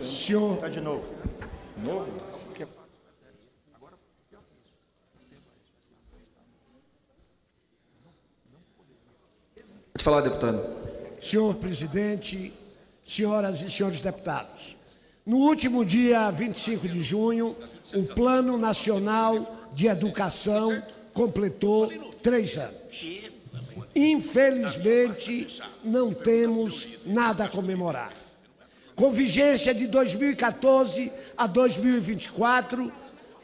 Senhor... Está de novo. Novo? Pode falar, deputado. Senhor presidente, senhoras e senhores deputados, no último dia 25 de junho, o Plano Nacional de Educação completou 3 anos. Infelizmente, não temos nada a comemorar. Com vigência de 2014 a 2024,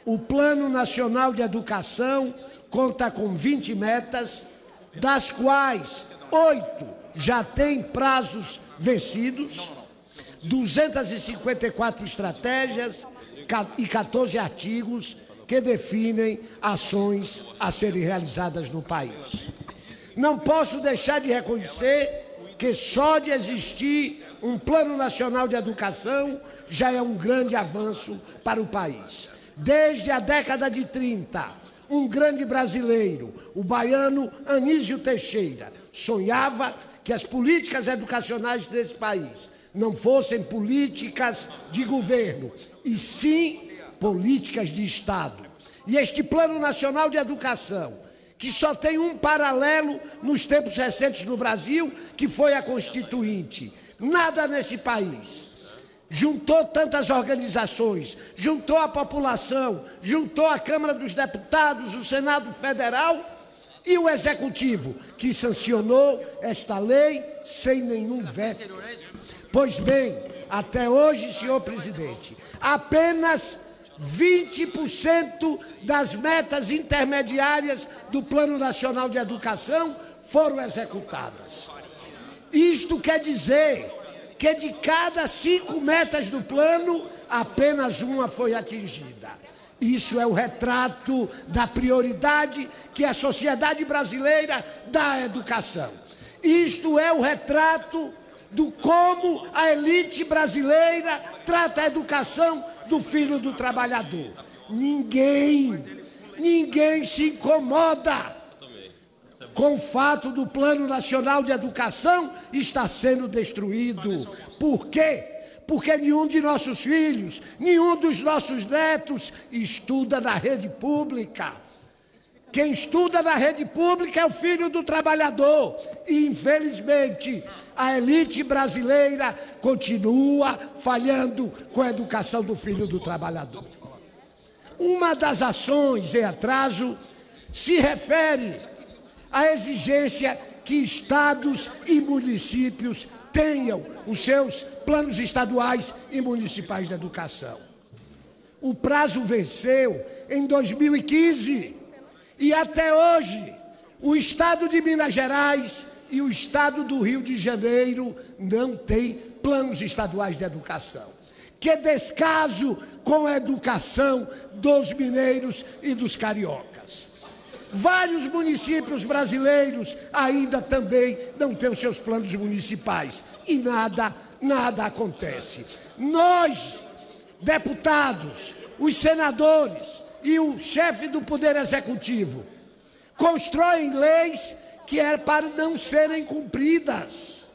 o Plano Nacional de Educação conta com 20 metas, das quais 8 já têm prazos vencidos, 254 estratégias e 14 artigos que definem ações a serem realizadas no país. Não posso deixar de reconhecer que só de existir um Plano Nacional de Educação já é um grande avanço para o país. Desde a década de 30, um grande brasileiro, o baiano Anísio Teixeira, sonhava que as políticas educacionais desse país não fossem políticas de governo, e sim políticas de Estado. E este Plano Nacional de Educação, que só tem um paralelo nos tempos recentes no Brasil, que foi a Constituinte. Nada nesse país juntou tantas organizações, juntou a população, juntou a Câmara dos Deputados, o Senado Federal e o Executivo, que sancionou esta lei sem nenhum veto. Pois bem, até hoje, senhor presidente, apenas 20% das metas intermediárias do Plano Nacional de Educação foram executadas. Isto quer dizer que de cada 5 metas do plano, apenas uma foi atingida. Isso é o retrato da prioridade que a sociedade brasileira dá à educação. Isto é o retrato do como a elite brasileira trata a educação do filho do trabalhador. Ninguém se incomoda com o fato do Plano Nacional de Educação estar sendo destruído. Por quê? Porque nenhum de nossos filhos, nenhum dos nossos netos estuda na rede pública. Quem estuda na rede pública é o filho do trabalhador. E, infelizmente, a elite brasileira continua falhando com a educação do filho do trabalhador. Uma das ações em atraso se refere à exigência que estados e municípios tenham os seus planos estaduais e municipais de educação. O prazo venceu em 2015 e até hoje o estado de Minas Gerais e o estado do Rio de Janeiro não têm planos estaduais de educação. Que descaso com a educação dos mineiros e dos cariocas. Vários municípios brasileiros ainda também não têm os seus planos municipais e nada acontece. Nós, deputados, os senadores e o chefe do Poder Executivo constroem leis que é para não serem cumpridas.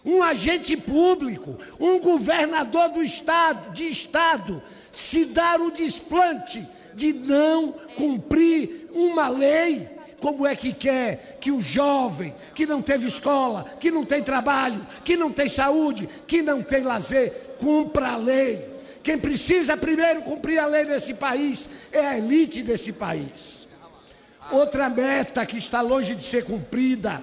Um agente público, um governador do estado, se dar o desplante de não cumprir uma lei, como é que quer que o jovem, que não teve escola, que não tem trabalho, que não tem saúde, que não tem lazer, cumpra a lei? Quem precisa primeiro cumprir a lei nesse país é a elite desse país. Outra meta que está longe de ser cumprida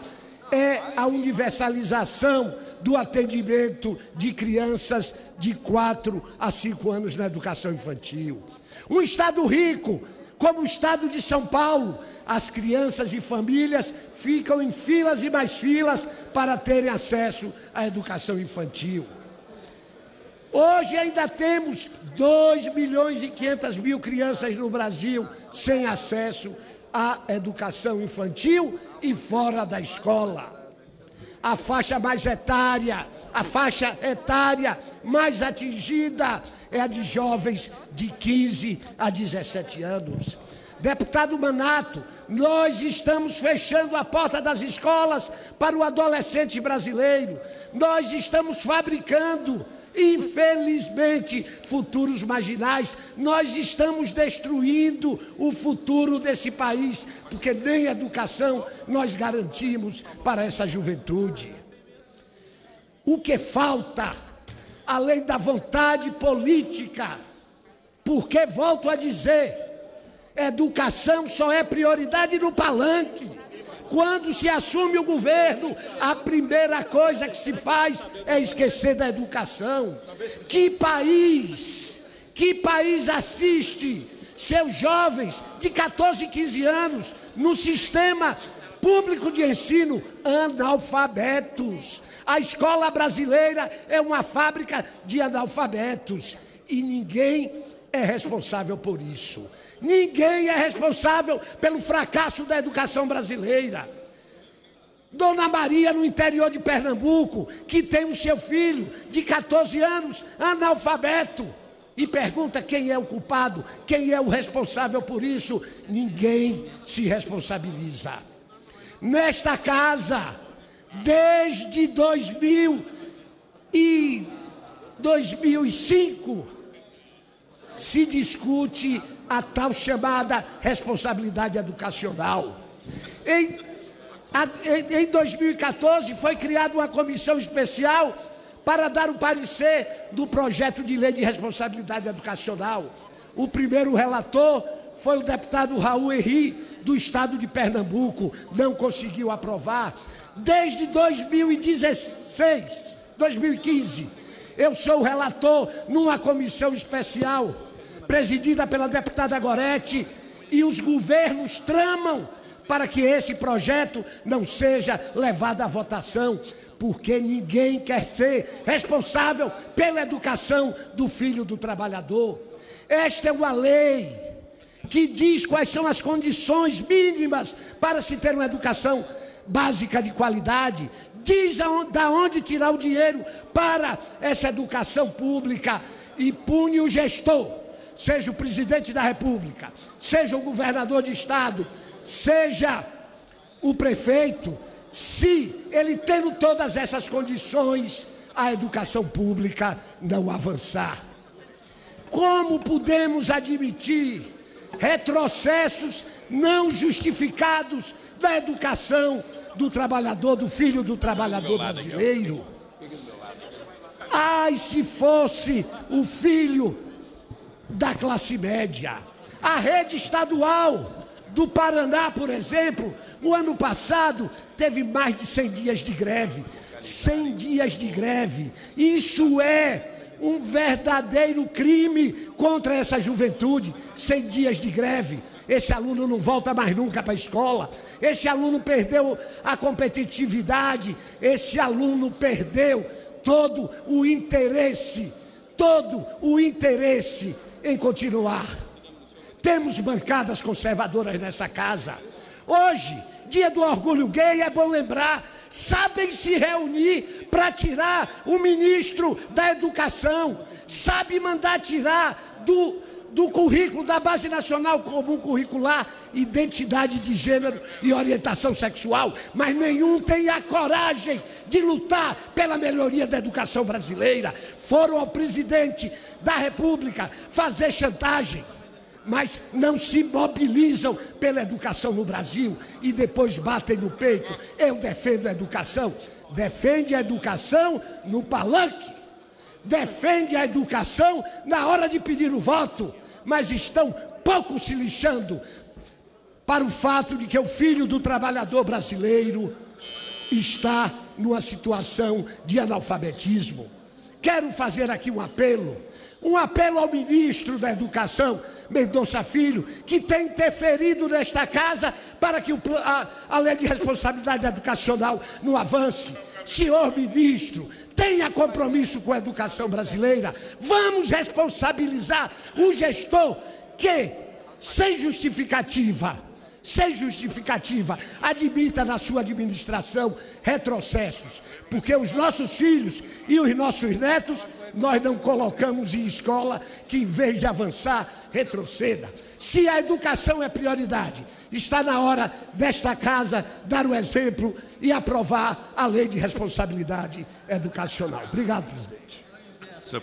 é a universalização do atendimento de crianças de 4 a 5 anos na educação infantil. Um estado rico, como o estado de São Paulo, as crianças e famílias ficam em filas e mais filas para terem acesso à educação infantil. Hoje ainda temos 2.500.000 crianças no Brasil sem acesso à educação infantil e fora da escola. A faixa etária mais atingida é a de jovens de 15 a 17 anos. Deputado Manato, nós estamos fechando a porta das escolas para o adolescente brasileiro. Nós estamos fabricando Infelizmente, futuros marginais, nós estamos destruindo o futuro desse país, porque nem educação nós garantimos para essa juventude. O que falta, além da vontade política, porque, volto a dizer, educação só é prioridade no palanque. Quando se assume o governo, a primeira coisa que se faz é esquecer da educação. Que país assiste seus jovens de 14 e 15 anos no sistema público de ensino analfabetos? A escola brasileira é uma fábrica de analfabetos e ninguém é responsável por isso. Ninguém é responsável pelo fracasso da educação brasileira. Dona Maria, no interior de Pernambuco, que tem o seu filho de 14 anos, analfabeto, e pergunta quem é o culpado, quem é o responsável por isso. Ninguém se responsabiliza. Nesta casa, desde 2005, se discute a tal chamada responsabilidade educacional. Em 2014, foi criada uma comissão especial para dar o parecer do projeto de lei de responsabilidade educacional. O primeiro relator foi o deputado Raul Henri, do estado de Pernambuco, não conseguiu aprovar. Desde 2015, eu sou o relator numa comissão especial, presidida pela deputada Gorete, e os governos tramam para que esse projeto não seja levado à votação, porque ninguém quer ser responsável pela educação do filho do trabalhador. Esta é uma lei que diz quais são as condições mínimas para se ter uma educação básica de qualidade, diz da onde tirar o dinheiro para essa educação pública e pune o gestor, seja o presidente da República, seja o governador de estado, seja o prefeito, se ele tendo todas essas condições, a educação pública não avançar. Como podemos admitir retrocessos não justificados da educação do trabalhador, do filho do trabalhador brasileiro? Ai, se fosse o filho da classe média. A rede estadual do Paraná, por exemplo, o ano passado teve mais de 100 dias de greve. 100 dias de greve. Isso é um verdadeiro crime contra essa juventude. 100 dias de greve. Esse aluno não volta mais nunca para a escola. Esse aluno perdeu a competitividade. Esse aluno perdeu todo o interesse em continuar. Temos bancadas conservadoras nessa casa. Hoje, dia do orgulho gay, é bom lembrar, sabem se reunir para tirar o ministro da Educação, sabe mandar tirar do currículo da Base Nacional Comum Curricular identidade de gênero e orientação sexual, mas nenhum tem a coragem de lutar pela melhoria da educação brasileira. Foram ao presidente da República fazer chantagem, mas não se mobilizam pela educação no Brasil e depois batem no peito. Eu defendo a educação. Defende a educação no palanque, defende a educação na hora de pedir o voto, mas estão pouco se lixando para o fato de que o filho do trabalhador brasileiro está numa situação de analfabetismo. Quero fazer aqui um apelo ao ministro da Educação, Mendonça Filho, que tem interferido nesta casa para que a lei de responsabilidade educacional não avance. Senhor ministro, tenha compromisso com a educação brasileira. Vamos responsabilizar o gestor que, sem justificativa, admita na sua administração retrocessos, porque os nossos filhos e os nossos netos nós não colocamos em escola que, em vez de avançar, retroceda. Se a educação é prioridade, está na hora desta casa dar o exemplo e aprovar a lei de responsabilidade educacional. Obrigado, presidente. Senhor